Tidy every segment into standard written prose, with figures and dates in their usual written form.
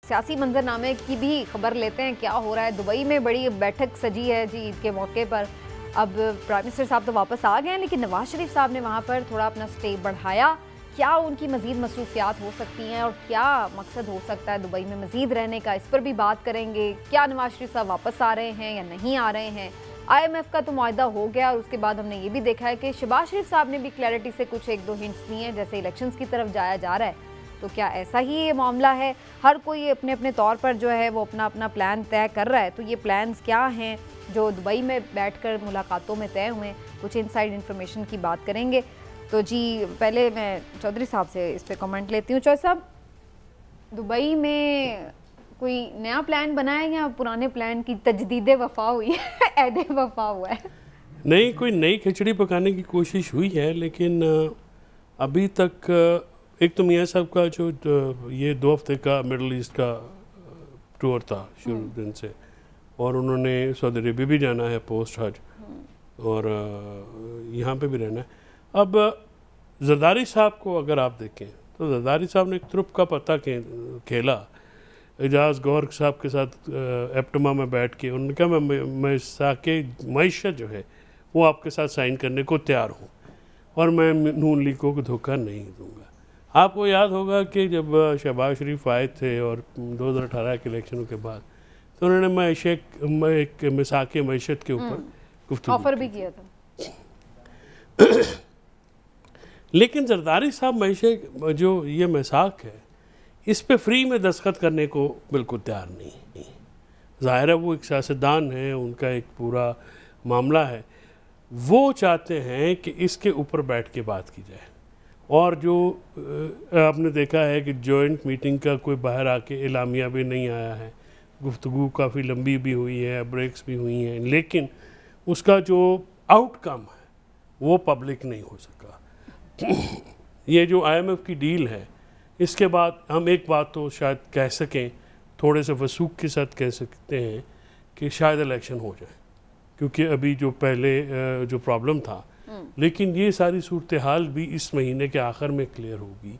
सियासी मंजरनामे की भी खबर लेते हैं, क्या हो रहा है। दुबई में बड़ी बैठक सजी है जी ईद के मौके पर। अब प्राइम मिनिस्टर साहब तो वापस आ गए हैं, लेकिन नवाज शरीफ साहब ने वहाँ पर थोड़ा अपना स्टे बढ़ाया। क्या उनकी मज़ीद मसरूफियात हो सकती हैं और क्या मकसद हो सकता है दुबई में मज़ीद रहने का, इस पर भी बात करेंगे। क्या नवाज शरीफ साहब वापस आ रहे हैं या नहीं आ रहे हैं। IMF का तो मुआहदा हो गया और उसके बाद हमने ये भी देखा है कि शहबाज शरीफ साहब ने भी क्लैरिटी से कुछ 1-2 हिंट्स दिए हैं, जैसे इलेक्शंस की तरफ जाया जा रहा है। तो क्या ऐसा ही ये मामला है। हर कोई अपने अपने तौर पर जो है वो अपना अपना प्लान तय कर रहा है। तो ये प्लान्स क्या हैं जो दुबई में बैठकर मुलाकातों में तय हुए, कुछ इनसाइड इन्फॉर्मेशन की बात करेंगे। तो जी पहले मैं चौधरी साहब से इस पर कमेंट लेती हूँ। चौधरी साहब, दुबई में कोई नया प्लान बना है या पुराने प्लान की तजदीद वफा हुई है, ऐद वफा हुआ है? नहीं, कोई नई खिचड़ी पकाने की कोशिश हुई है, लेकिन अभी तक एक तो मियाँ साहब का जो ये 2 हफ्ते का मिडल ईस्ट का टूर था शुरू दिन से, और उन्होंने सऊदी अरेबिया भी जाना है पोस्ट हज, और यहाँ पे भी रहना है। अब जरदारी साहब को अगर आप देखें तो जरदारी साहब ने एक तुरुप का पता खेला एजाज गौहर साहब के साथ एप्टमा में बैठ के। उन्होंने कहा मैं साके मईशत जो है वो आपके साथ साइन करने को तैयार हूँ और मैं नून लीग को धोखा नहीं दूंगा। आपको याद होगा कि जब शहबाज शरीफ आए थे और 2018 के इलेक्शनों के बाद, तो उन्होंने एक मिसाके मईशत के ऊपर गुफ्तगू ऑफर भी किया था। लेकिन जरदारी साहब मईशत जो ये मिसाक है, इस पे फ्री में दस्तखत करने को बिल्कुल तैयार नहीं। ज़ाहिर है वो एक सियासतदान है, उनका एक पूरा मामला है। वो चाहते हैं कि इसके ऊपर बैठ के बात की जाए। और जो आपने देखा है कि जॉइंट मीटिंग का कोई बाहर आके एलामिया भी नहीं आया है, गुफ्तगू काफ़ी लंबी भी हुई है, ब्रेक्स भी हुई हैं, लेकिन उसका जो आउटकम है वो पब्लिक नहीं हो सका। ये जो IMF की डील है, इसके बाद हम एक बात तो शायद कह सकें, थोड़े से वसूख के साथ कह सकते हैं कि शायद इलेक्शन हो जाए, क्योंकि अभी जो पहले जो प्रॉब्लम था, लेकिन ये सारी सूरत हाल भी इस महीने के आखिर में क्लियर होगी,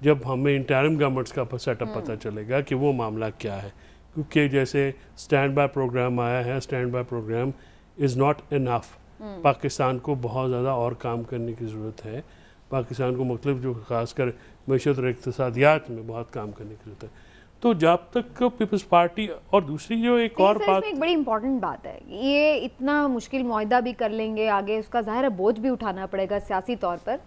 जब हमें इंटरिम गवर्नमेंट्स का सेटअप पता चलेगा कि वो मामला क्या है। क्योंकि जैसे स्टैंड बाय प्रोग्राम आया है, stand by program is not enough. Pakistan को बहुत ज़्यादा और काम करने की ज़रूरत है। पाकिस्तान को मतलब जो ख़ासकर मईशत और इक़्तिसादियात में बहुत काम करने की ज़रूरत है। तो जब तक पीपल्स पार्टी, और दूसरी जो एक और बात, एक बड़ी इंपॉर्टेंट बात है, ये इतना मुश्किल मुआहदा भी कर लेंगे, आगे उसका ज़ाहिर है बोझ भी उठाना पड़ेगा सियासी तौर पर।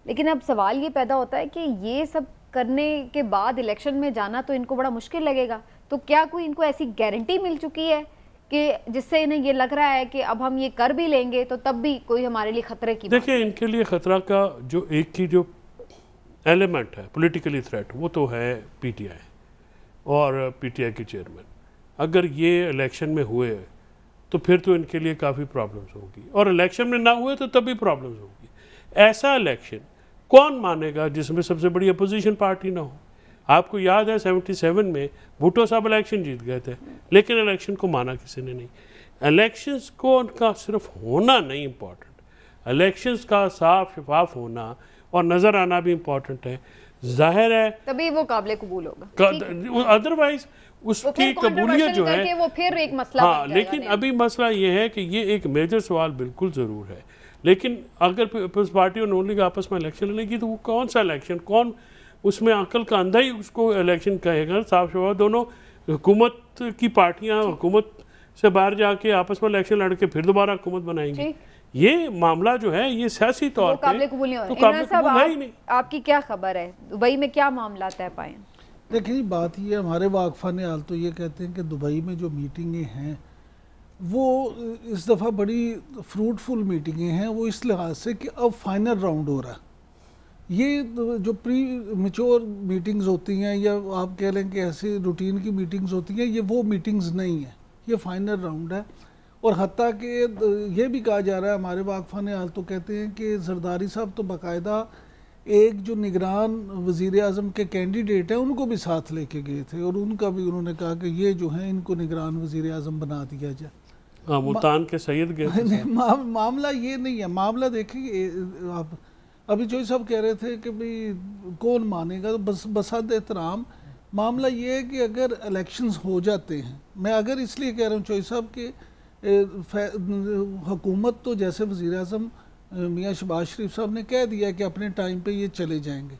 लेकिन अब सवाल ये पैदा होता है कि ये सब करने के बाद इलेक्शन में जाना तो इनको बड़ा मुश्किल लगेगा। तो क्या कोई इनको ऐसी गारंटी मिल चुकी है कि जिससे इन्हें ये लग रहा है कि अब हम ये कर भी लेंगे तो तब भी कोई हमारे लिए खतरे की? देखिए, इनके लिए ख़तरा का जो एक की जो एलिमेंट है, पॉलिटिकली थ्रेट, वो तो है PTI और PTI के चेयरमैन। अगर ये इलेक्शन में हुए तो फिर तो इनके लिए काफ़ी प्रॉब्लम्स होगी, और इलेक्शन में ना हुए तो तब भी प्रॉब्लम्स होगी। ऐसा इलेक्शन कौन मानेगा जिसमें सबसे बड़ी अपोजिशन पार्टी ना हो? आपको याद है 77 में भुट्टो साहब इलेक्शन जीत गए थे, लेकिन इलेक्शन को माना किसी ने नहीं। इलेक्शंस को उनका सिर्फ होना नहीं इम्पॉर्टेंट, इलेक्शंस का साफ शफाफ होना और नज़र आना भी इम्पॉर्टेंट है। जाहिर है तभी वो काबिल कबूल होगा, अदरवाइज उसकी कबूलियत जो है वो फिर एक मसला। हाँ, लेकिन अभी मसला ये है कि ये एक मेजर सवाल बिल्कुल ज़रूर है। लेकिन अगर पीपल्स पार्टी और नून लीग आपस में इलेक्शन लड़ेगी तो वो कौन सा इलेक्शन, कौन उसमें अकल का अंधा ही उसको इलेक्शन कहेगा? साफ शफाफ दोनों हुकूमत की पार्टियाँ हुकूमत से बाहर जाके आपस में इलेक्शन लड़ के फिर दोबारा हुकूमत बनाएंगी। ये मामला जो है ये सियासी तौर पे काबिल कबूल नहीं है। आपकी क्या खबर है, दुबई में क्या मामला तय पाए? देखिए, बात ये, हमारे वाकफा ने हाल तो ये कहते हैं कि दुबई में जो मीटिंगें हैं वो इस दफ़ा बड़ी फ्रूटफुल मीटिंगें हैं। वो इस लिहाज से कि अब फाइनल राउंड हो रहा है। ये जो प्री मैच्योर मीटिंग्स होती हैं, या आप कह लें कि ऐसे रूटीन की मीटिंग्स होती हैं, ये वो मीटिंग्स नहीं है, ये फाइनल राउंड है। और हत्ता कि ये भी कहा जा रहा है, हमारे वाकफा ने हाल तो कहते हैं कि जरदारी साहब तो बाकायदा एक जो निगरान वज़ीर आज़म के कैंडिडेट हैं उनको भी साथ लेके गए थे, और उनका भी उन्होंने कहा कि ये जो है इनको निगरान वज़ीर आज़म बना दिया जाए। मुल्तान के सैयद गए। मामला ये नहीं है। मामला देखिए, आप अभी जो सब कह रहे थे कि भाई कौन मानेगा, तो बस बसात एहतराम मामला ये है कि अगर इलेक्शंस हो जाते हैं, मैं अगर इसलिए कह रहा हूँ चौधरी साहब कि हुकूमत तो जैसे वज़ीर आज़म मियाँ शहबाज शरीफ साहब ने कह दिया कि अपने टाइम पे ये चले जाएंगे,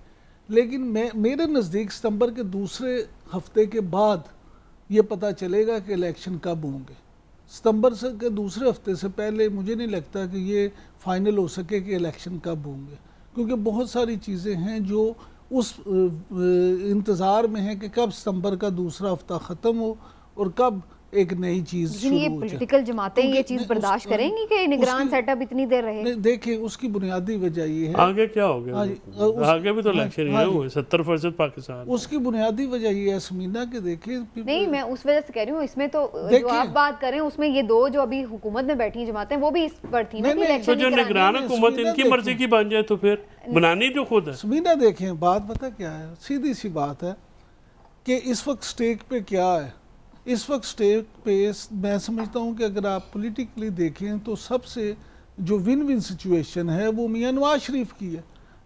लेकिन मेरे नज़दीक सितंबर के दूसरे हफ्ते के बाद ये पता चलेगा कि इलेक्शन कब होंगे। सितंबर से के दूसरे हफ्ते से पहले मुझे नहीं लगता कि ये फाइनल हो सके कि इलेक्शन कब होंगे, क्योंकि बहुत सारी चीज़ें हैं जो उस इंतज़ार में है कि कब सितंबर का दूसरा हफ्ता ख़त्म हो और कब एक नई चीज़ शुरू हो जाए। पॉलिटिकल जमातें ये चीज़ बर्दाश्त करेंगी कि निगरान सेटअप इतनी देर रहे? देखिए उसकी बुनियादी वजह ये है, आगे क्या हो गया, आगे भी तो इलेक्शन ही हुए 70% पाकिस्तान। उसकी बुनियादी वजह ये है समीना के देखिए, नहीं मैं उस वजह से कह रही हूँ, इसमें तो जो आप बात कर रहे हैं उसमें ये दो जो अभी हुकूमत में बैठी जमातें वो भी इस पर थी ना कि इलेक्शन जो निगरान हुकूमत इनकी मर्जी की बन जाए तो फिर बनानी जो खुद है। समीना देखें बात पता क्या है, सीधी सी बात है कि इस वक्त स्टेक पे क्या है। इस वक्त स्टेक पे मैं समझता हूँ कि अगर आप पॉलिटिकली देखें तो सबसे जो विन विन सिचुएशन है वो मियाँ नवाज शरीफ की है।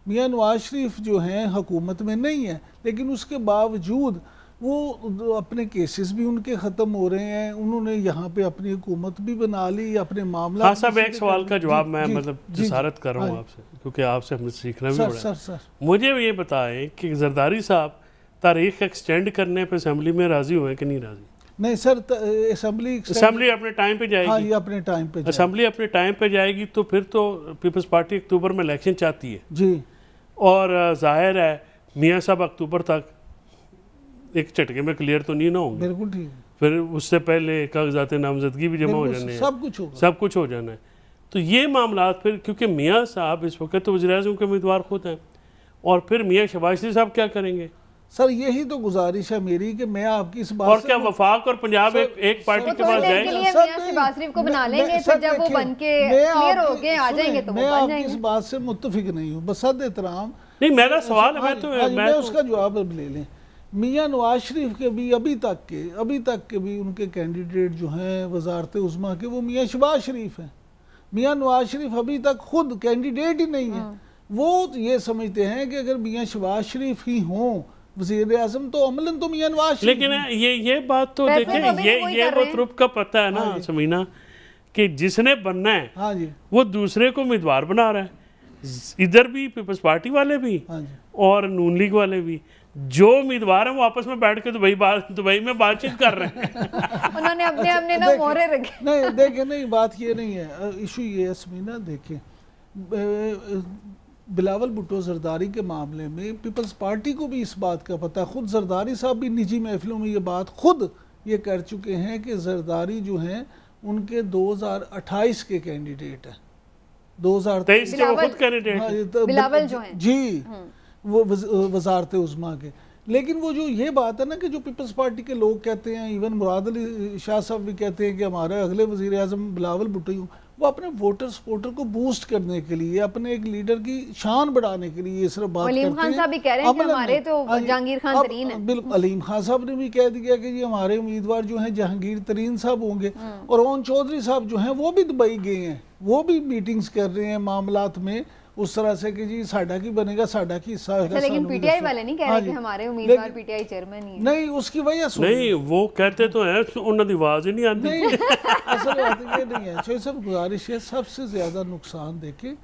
मियाँ नवाज शरीफ जो हैं हुकूमत में नहीं है, लेकिन उसके बावजूद वो अपने केसेस भी उनके ख़त्म हो रहे हैं, उन्होंने यहाँ पे अपनी हुकूमत भी बना ली, अपने मामला। हाँ साहब, एक सवाल का जवाब मैं मतलब जसारत कर रहा हूँ आपसे, क्योंकि आपसे हमें सीखना भी पड़ा। सर मुझे ये बताएं कि जरदारी साहब तारीख एक्सटेंड करने पे असेंबली में राजी हुए कि नहीं राजी? नहीं सर, असेंबली अपने टाइम पे जाएगी। हाँ, ये अपने टाइम पे असेंबली अपने टाइम पे जाएगी तो फिर तो पीपल्स पार्टी अक्टूबर में इलेक्शन चाहती है जी, और जाहिर है मियाँ साहब अक्टूबर तक एक झटके में क्लियर तो नहीं ना होंगे। बिल्कुल ठीक। फिर उससे पहले कागजात नामजदगी भी जमा हो जाने हैं, सब कुछ हो जाना है। तो ये मामला फिर, क्योंकि मियाँ साहब इस वक्त तो वज़ीर-ए-आज़म के उम्मीदवार खुद हैं, और फिर मियाँ शहबाज शरीफ साहब क्या करेंगे? सर यही तो गुजारिश है मेरी कि मैं आपकी इस बात और क्या वफाक और पंजाब एक पार्टी के पास जाएंगे? शहबाज शरीफ को बना लेंगे, फिर जब वो बनके क्लियर हो गए आ जाएंगे तो वो बन जाएंगे। मैं इस बात से मुत्तफिक नहीं हूँ, बसद एहतराम। नहीं मेरा सवाल है, मैं उसका जवाब अब ले लें। मियाँ नवाज शरीफ के भी अभी तक के भी उनके कैंडिडेट जो हैं वजारत उज़्मा के, वो मियाँ शहबाज शरीफ हैं। मियाँ नवाज शरीफ अभी तक खुद कैंडिडेट ही नहीं है। वो ये समझते हैं कि अगर मियाँ शहबाज शरीफ ही हों वज़ीर आज़म तो अमलन तो मियाँ नवाज शरीफ। लेकिन ये बात तो देखें, ये वो ट्रुप का पता है ना समीना, कि जिसने बनना है हाँ जी, वो दूसरे को उम्मीदवार बना रहा है। इधर भी पीपल्स पार्टी वाले भी और नून लीग वाले भी, जो उम्मीदवार हैं वो आपस में बैठ के दुबई में बातचीत कर रहे हैं। उन्होंने अपने ना मोहरे रखे। नहीं देखें, नहीं बात ये नहीं है, इशू ये है समीना, देखें बिलावल भुट्टो जरदारी के मामले में पीपल्स पार्टी को भी इस बात का पता है। खुद जरदारी साहब भी निजी महफिलों में ये बात खुद ये कर चुके हैं कि जरदारी जो हैं उनके 2028 के कैंडिडेट हैं। 2023 के वो खुद कैंडिडेट बिलावल जो हैं जी, वो वजारत उज़्मा के। लेकिन वो जो ये बात है ना कि जो पीपल्स पार्टी के लोग कहते हैं, इवन मुराद अली शाह साहब भी कहते हैं कि हमारे अगले वज़ीर आज़म बिलावल भुट्टो, वो अपने वोटर सपोर्टर को बूस्ट करने के लिए, अपने एक लीडर की शान बढ़ाने के लिए ये सिर्फ बात करते हैं। अलीम खान साहब भी कह रहे हैं कि हमारे तो जहांगीर खान तरीन है। बिल्कुल, अलीम खान साहब ने भी कह दिया कि ये हमारे उम्मीदवार जो हैं जहांगीर तरीन साहब होंगे। और ओन चौधरी साहब जो हैं वो भी दुबई गए हैं, वो भी मीटिंग्स कर रहे हैं मामलात में उस तरह से कि जी साडा की बनेगा, साडा की हिस्सा है। लेकिन पीटीआई वाले नहीं कह रहे कि हमारे उम्मीदवार पीटीआई चेयरमैन ही है। नहीं, उसकी वजह नहीं, वो कहते तो हैं, उन्होंने की आवाज ही नहीं आती। नहीं, असल बात ये नहीं है। चौधरी साहब गुजारिश है, सबसे ज्यादा नुकसान देखे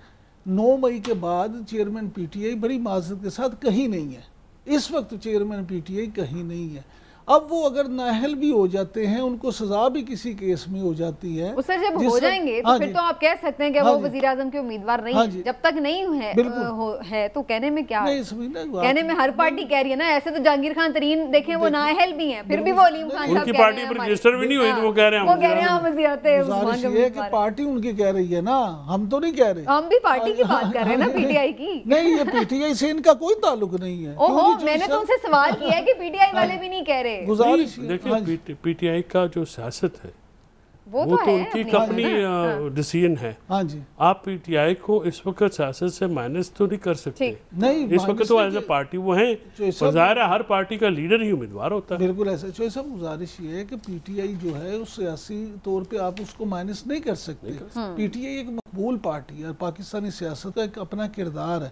9 मई के बाद चेयरमैन पीटीआई बड़ी माजरत के साथ कहीं नहीं है। इस वक्त चेयरमैन पीटीआई कहीं नहीं है। अब वो अगर नाअहल भी हो जाते हैं, उनको सजा भी किसी केस में हो जाती है, उससे जब हो जाएंगे तो फिर तो आप कह सकते हैं कि वो वजीर आजम के उम्मीदवार नहीं है। जब तक नहीं है तो कहने में क्या है, कहने में हर पार्टी कह रही है ना। ऐसे तो जहांगीर खान तरीन देखें वो नाअहल भी हैं, फिर भी वो अलीम खान साहब उनकी पार्टी पर रजिस्टर भी नहीं हुई तो वो कह रहे हैं वज़ीरात कि पार्टी उनकी कह रही है ना, हम तो नहीं कह रहे। हम भी पार्टी की बात कर रहे हैं ना, पीटीआई की नहीं। ये पीटीआई से इनका कोई ताल्लुक नहीं है। ओहो, मैंने तो उनसे सवाल किया है कि पीटीआई वाले भी नहीं कह रहे। देखिए पीटीआई का जो सियासत है वो तो उनकी अपनी डिसीजन है। हाँ जी, आप पीटीआई को इस वक्त सियासत से माइनस तो नहीं कर सकते। नहीं, इस वक्त तो एज ए पार्टी वो हैं, ज़ाहिर है हर पार्टी का लीडर ही उम्मीदवार होता है। बिल्कुल ऐसा। चौधरी साहब गुजारिश ये है कि पीटीआई जो है उस सियासी तौर पे आप उसको माइनस नहीं कर सकते। पीटीआई एक मकबूल पार्टी है, पाकिस्तानी सियासत का एक अपना किरदार है।